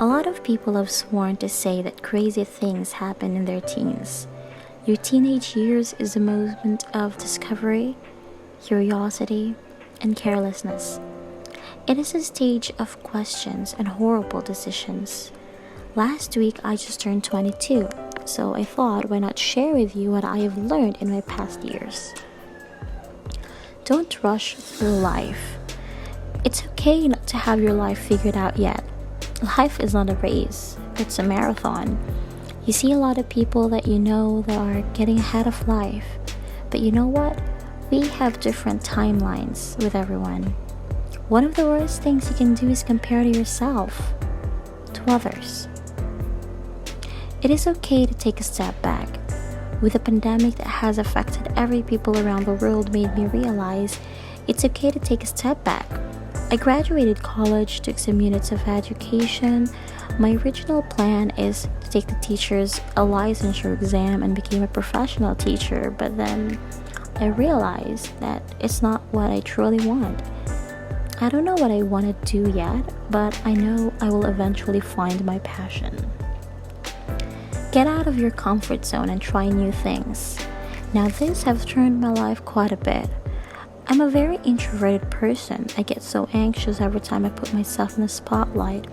A lot of people have sworn to say that crazy things happen in their teens. Your teenage years is a moment of discovery, curiosity, and carelessness. It is a stage of questions and horrible decisions. Last week I just turned 22, so I thought why not share with you what I have learned in my past years. Don't rush through life. It's okay not to have your life figured out yet. Life is not a race, it's a marathon. You see a lot of people that you know that are getting ahead of life. But you know what? We have different timelines with everyone. One of the worst things you can do is compare to yourself, to others. It is okay to take a step back. With a pandemic that has affected every people around the world made me realize it's okay to take a step back. I graduated college, took some units of education. My original plan is to take the teacher's licensure exam and become a professional teacher, but then I realized that it's not what I truly want. I don't know what I want to do yet, but I know I will eventually find my passion. Get out of your comfort zone and try new things. Now this has turned my life quite a bit. I'm a very introverted person. I get so anxious every time I put myself in the spotlight.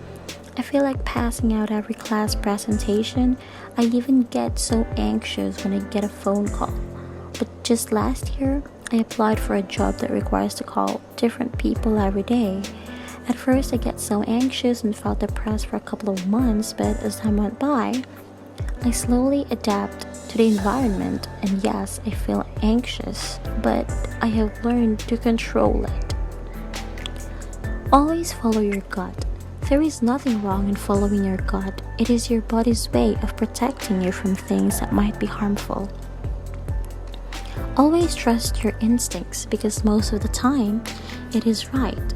I feel like passing out every class presentation. I even get so anxious when I get a phone call. But just last year, I applied for a job that requires to call different people every day. At first, I get so anxious and felt depressed for a couple of months, but as time went by, I slowly adapt to the environment, and yes, I feel anxious, but I have learned to control it. Always follow your gut. There is nothing wrong in following your gut. It is your body's way of protecting you from things that might be harmful. Always trust your instincts because most of the time, it is right.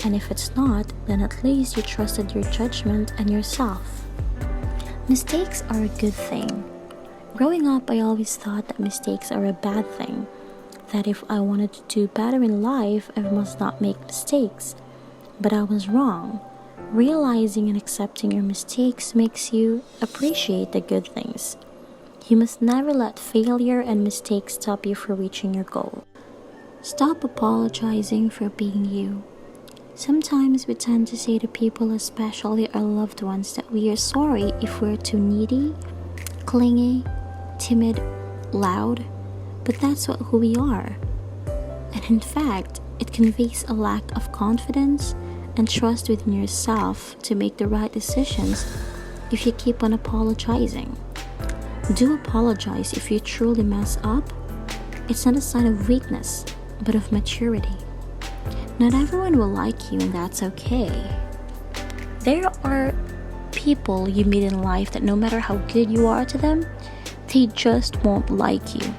And if it's not, then at least you trusted your judgment and yourself. Mistakes are a good thing. Growing up, I always thought that mistakes are a bad thing. That if I wanted to do better in life, I must not make mistakes. But I was wrong. Realizing and accepting your mistakes makes you appreciate the good things. You must never let failure and mistakes stop you from reaching your goal. Stop apologizing for being you. Sometimes we tend to say to people, especially our loved ones, that we are sorry if we're too needy, clingy, timid, loud, but that's what who we are. And in fact, it conveys a lack of confidence and trust within yourself to make the right decisions if you keep on apologizing. Do apologize if you truly mess up. It's not a sign of weakness, but of maturity. Not everyone will like you, and that's okay. There are people you meet in life that no matter how good you are to them, they just won't like you.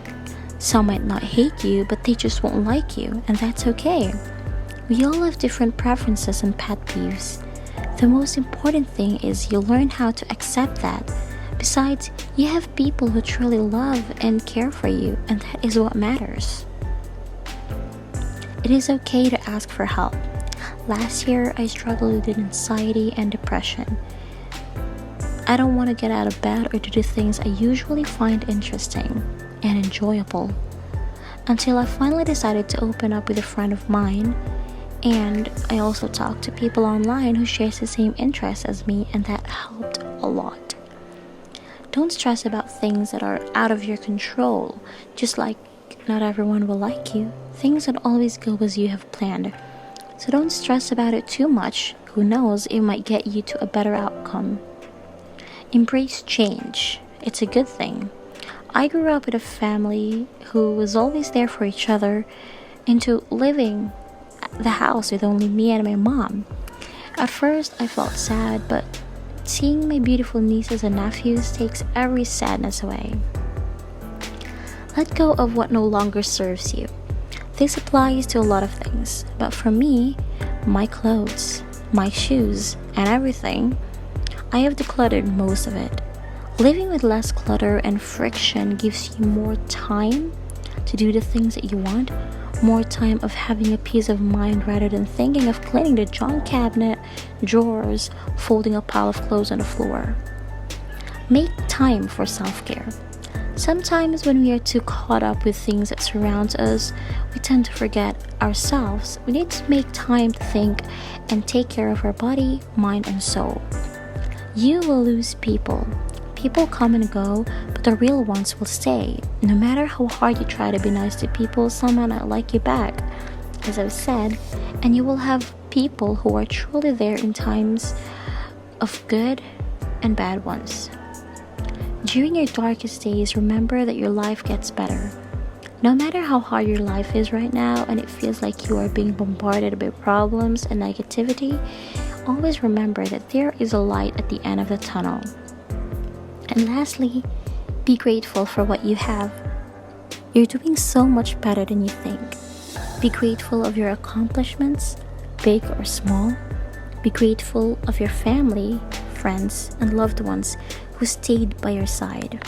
Some might not hate you, but they just won't like you, and that's okay. We all have different preferences and pet peeves. The most important thing is you learn how to accept that. Besides, you have people who truly love and care for you, and that is what matters. It is okay to ask for help. Last year, I struggled with anxiety and depression. I don't want to get out of bed or to do things I usually find interesting and enjoyable. Until I finally decided to open up with a friend of mine, and I also talked to people online who shares the same interests as me, and that helped a lot. Don't stress about things that are out of your control. Just like not everyone will like you, things don't always go as you have planned. So don't stress about it too much. Who knows, it might get you to a better outcome. Embrace change. It's a good thing. I grew up with a family who was always there for each other, into living at the house with only me and my mom. At first, I felt sad, but seeing my beautiful nieces and nephews takes every sadness away. Let go of what no longer serves you. This applies to a lot of things, but for me, my clothes, my shoes, and everything, I have decluttered most of it. Living with less clutter and friction gives you more time to do the things that you want more time of having a peace of mind rather than thinking of cleaning the junk cabinet, drawers, folding a pile of clothes on the floor. Make time for self-care. Sometimes when we are too caught up with things that surround us, we tend to forget ourselves. We need to make time to think and take care of our body, mind, and soul. You will lose people. People come and go, but the real ones will stay. No matter how hard you try to be nice to people, some might not like you back, as I've said, and you will have people who are truly there in times of good and bad ones. During your darkest days, remember that your life gets better. No matter how hard your life is right now and it feels like you are being bombarded by problems and negativity, always remember that there is a light at the end of the tunnel. And lastly, be grateful for what you have. You're doing so much better than you think. Be grateful of your accomplishments, big or small. Be grateful of your family, friends, and loved ones who stayed by your side.